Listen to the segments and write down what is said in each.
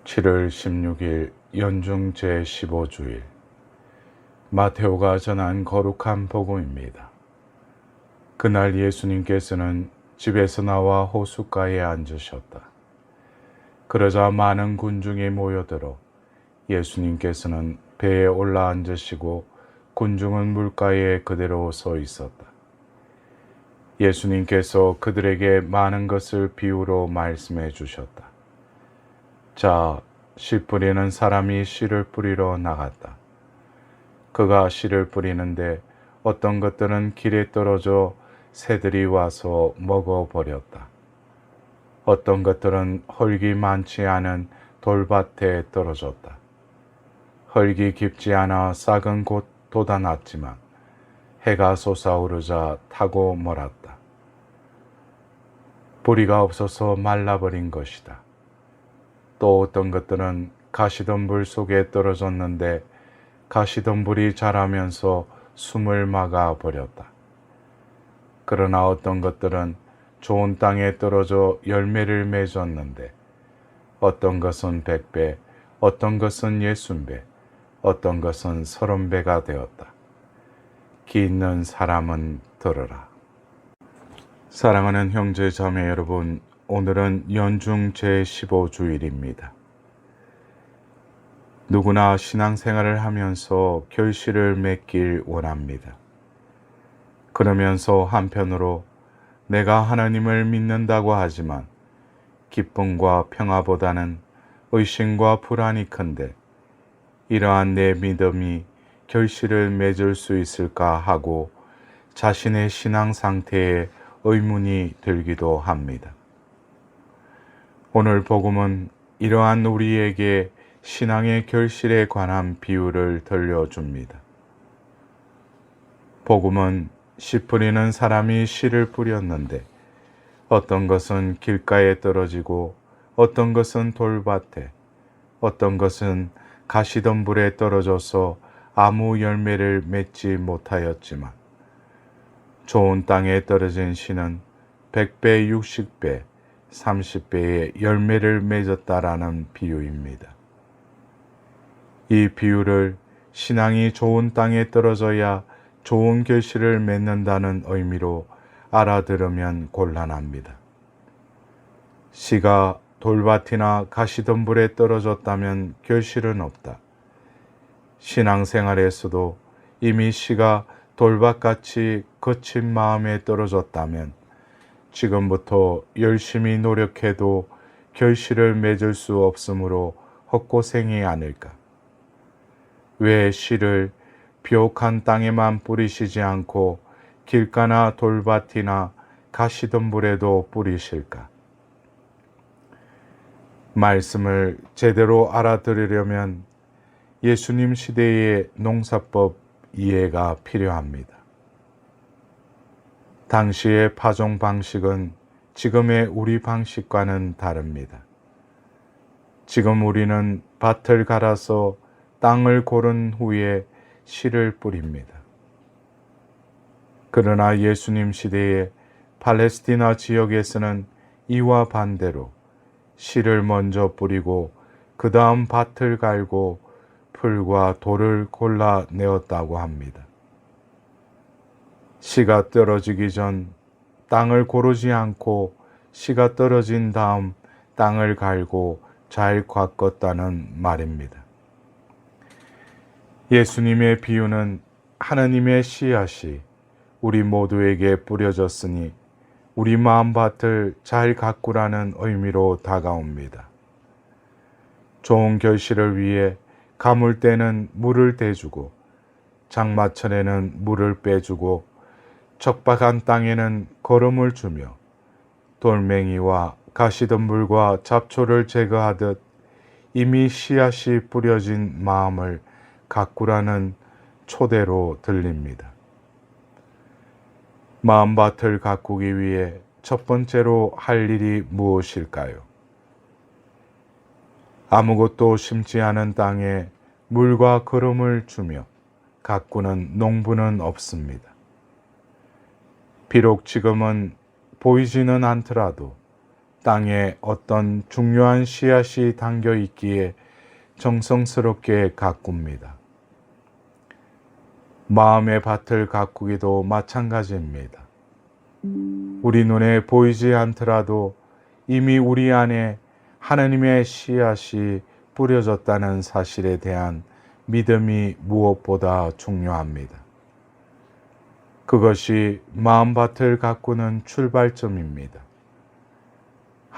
7월 16일 연중 제15주일 마테오가 전한 거룩한 복음입니다. 그날 예수님께서는 집에서 나와 호숫가에 앉으셨다. 그러자 많은 군중이 모여들어 예수님께서는 배에 올라 앉으시고 군중은 물가에 그대로 서 있었다. 예수님께서 그들에게 많은 것을 비유로 말씀해 주셨다. 자, 씨 뿌리는 사람이 씨를 뿌리러 나갔다. 그가 씨를 뿌리는데 어떤 것들은 길에 떨어져 새들이 와서 먹어버렸다. 어떤 것들은 흙이 많지 않은 돌밭에 떨어졌다. 흙이 깊지 않아 싹은 곧 돋아났지만 해가 솟아오르자 타고 멀었다. 뿌리가 없어서 말라버린 것이다. 또 어떤 것들은 가시덤불 속에 떨어졌는데 가시덤불이 자라면서 숨을 막아 버렸다. 그러나 어떤 것들은 좋은 땅에 떨어져 열매를 맺었는데 어떤 것은 100배, 어떤 것은 60배, 어떤 것은 30배가 되었다. 귀 있는 사람은 들으라. 사랑하는 형제 자매 여러분, 오늘은 연중 제15주일입니다. 누구나 신앙생활을 하면서 결실을 맺길 원합니다. 그러면서 한편으로 내가 하나님을 믿는다고 하지만 기쁨과 평화보다는 의심과 불안이 큰데 이러한 내 믿음이 결실을 맺을 수 있을까 하고 자신의 신앙 상태에 의문이 들기도 합니다. 오늘 복음은 이러한 우리에게 신앙의 결실에 관한 비유를 들려줍니다. 복음은 씨 뿌리는 사람이 씨를 뿌렸는데 어떤 것은 길가에 떨어지고 어떤 것은 돌밭에 어떤 것은 가시덤불에 떨어져서 아무 열매를 맺지 못하였지만 좋은 땅에 떨어진 씨는 100배, 60배, 30배의 열매를 맺었다라는 비유입니다. 이 비유를 신앙이 좋은 땅에 떨어져야 좋은 결실을 맺는다는 의미로 알아들으면 곤란합니다. 씨가 돌밭이나 가시덤불에 떨어졌다면 결실은 없다. 신앙생활에서도 이미 씨가 돌밭같이 거친 마음에 떨어졌다면 지금부터 열심히 노력해도 결실을 맺을 수 없으므로 헛고생이 아닐까. 왜 씨를 비옥한 땅에만 뿌리시지 않고 길가나 돌밭이나 가시덤불에도 뿌리실까? 말씀을 제대로 알아들으려면 예수님 시대의 농사법 이해가 필요합니다. 당시의 파종 방식은 지금의 우리 방식과는 다릅니다. 지금 우리는 밭을 갈아서 땅을 고른 후에 씨를 뿌립니다. 그러나 예수님 시대의 팔레스티나 지역에서는 이와 반대로 씨를 먼저 뿌리고 그 다음 밭을 갈고 풀과 돌을 골라내었다고 합니다. 씨가 떨어지기 전 땅을 고르지 않고 씨가 떨어진 다음 땅을 갈고 잘 깎았다는 말입니다. 예수님의 비유는 하나님의 씨앗이 우리 모두에게 뿌려졌으니 우리 마음밭을 잘 가꾸라는 의미로 다가옵니다. 좋은 결실을 위해 가물 때는 물을 대주고 장마철에는 물을 빼주고 척박한 땅에는 거름을 주며 돌멩이와 가시덤불과 잡초를 제거하듯 이미 씨앗이 뿌려진 마음을 가꾸라는 초대로 들립니다. 마음밭을 가꾸기 위해 첫 번째로 할 일이 무엇일까요? 아무것도 심지 않은 땅에 물과 거름을 주며 가꾸는 농부는 없습니다. 비록 지금은 보이지는 않더라도 땅에 어떤 중요한 씨앗이 담겨 있기에 정성스럽게 가꿉니다. 마음의 밭을 가꾸기도 마찬가지입니다. 우리 눈에 보이지 않더라도 이미 우리 안에 하나님의 씨앗이 뿌려졌다는 사실에 대한 믿음이 무엇보다 중요합니다. 그것이 마음밭을 가꾸는 출발점입니다.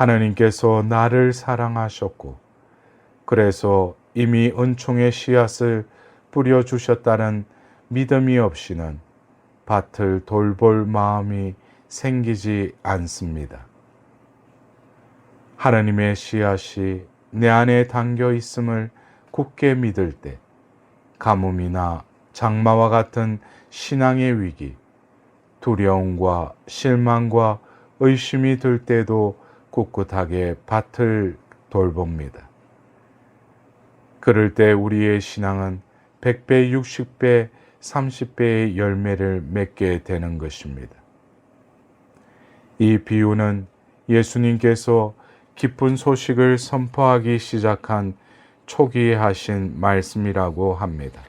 하나님께서 나를 사랑하셨고 그래서 이미 은총의 씨앗을 뿌려주셨다는 믿음이 없이는 밭을 돌볼 마음이 생기지 않습니다. 하나님의 씨앗이 내 안에 담겨 있음을 굳게 믿을 때 가뭄이나 장마와 같은 신앙의 위기, 두려움과 실망과 의심이 들 때도 꿋꿋하게 밭을 돌봅니다. 그럴 때 우리의 신앙은 100배, 60배, 30배의 열매를 맺게 되는 것입니다. 이 비유는 예수님께서 기쁜 소식을 선포하기 시작한 초기에 하신 말씀이라고 합니다.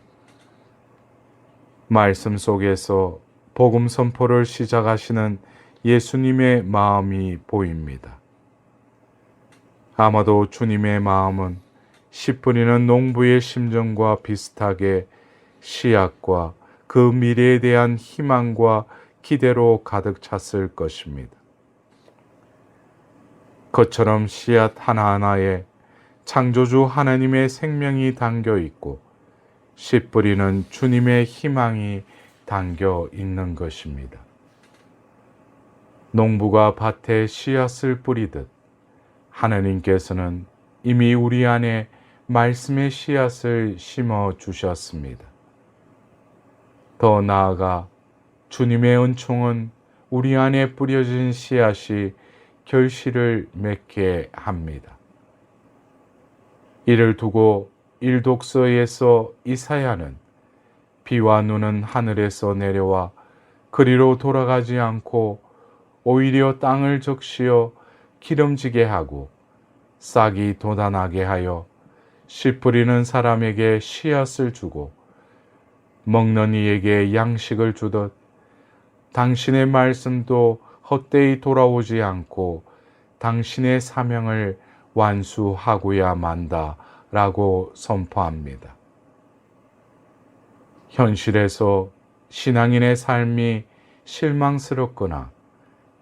말씀 속에서 복음 선포를 시작하시는 예수님의 마음이 보입니다. 아마도 주님의 마음은 씨 뿌리는 농부의 심정과 비슷하게 씨앗과 그 미래에 대한 희망과 기대로 가득 찼을 것입니다. 그처럼 씨앗 하나하나에 창조주 하나님의 생명이 담겨 있고 씨 뿌리는 주님의 희망이 담겨 있는 것입니다. 농부가 밭에 씨앗을 뿌리듯 하나님께서는 이미 우리 안에 말씀의 씨앗을 심어 주셨습니다. 더 나아가 주님의 은총은 우리 안에 뿌려진 씨앗이 결실을 맺게 합니다. 이를 두고 일독서에서 이사야는 비와 눈은 하늘에서 내려와 그리로 돌아가지 않고 오히려 땅을 적시어 기름지게 하고 싹이 돋아나게 하여 씨 뿌리는 사람에게 씨앗을 주고 먹는 이에게 양식을 주듯 당신의 말씀도 헛되이 돌아오지 않고 당신의 사명을 완수하고야 만다 라고 선포합니다. 현실에서 신앙인의 삶이 실망스럽거나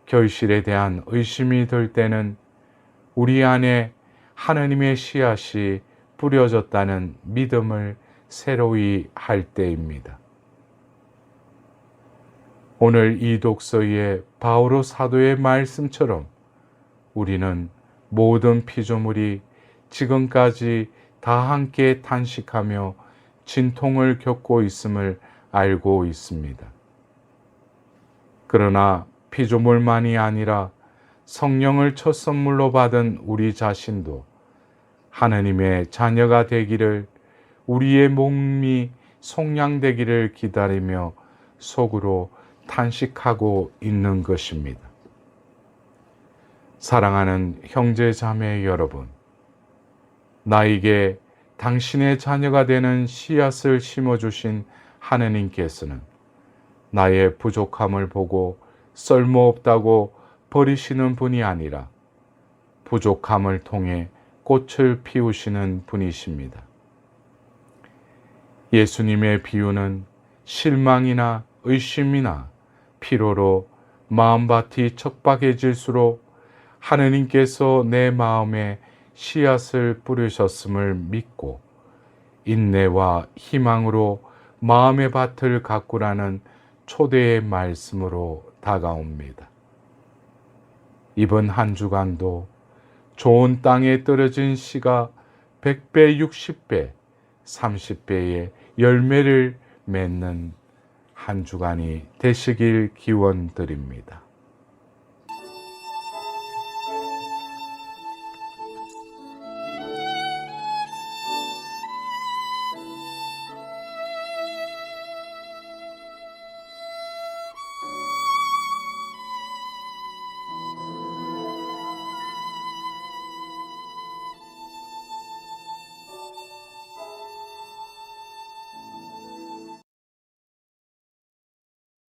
결실에 대한 의심이 들 때는 우리 안에 하나님의 씨앗이 뿌려졌다는 믿음을 새로이 할 때입니다. 오늘 이 독서의 바오로 사도의 말씀처럼 우리는 모든 피조물이 지금까지 다 함께 탄식하며 진통을 겪고 있음을 알고 있습니다. 그러나 피조물만이 아니라 성령을 첫 선물로 받은 우리 자신도 하나님의 자녀가 되기를, 우리의 몸이 속량되기를 기다리며 속으로 탄식하고 있는 것입니다. 사랑하는 형제 자매 여러분, 나에게 당신의 자녀가 되는 씨앗을 심어주신 하나님께서는 나의 부족함을 보고 쓸모없다고 버리시는 분이 아니라 부족함을 통해 꽃을 피우시는 분이십니다. 예수님의 비유는 실망이나 의심이나 피로로 마음밭이 척박해질수록 하느님께서 내 마음에 씨앗을 뿌리셨음을 믿고 인내와 희망으로 마음의 밭을 가꾸라는 초대의 말씀으로 다가옵니다. 이번 한 주간도 좋은 땅에 떨어진 씨가 100배, 60배, 30배의 열매를 맺는 한 주간이 되시길 기원드립니다.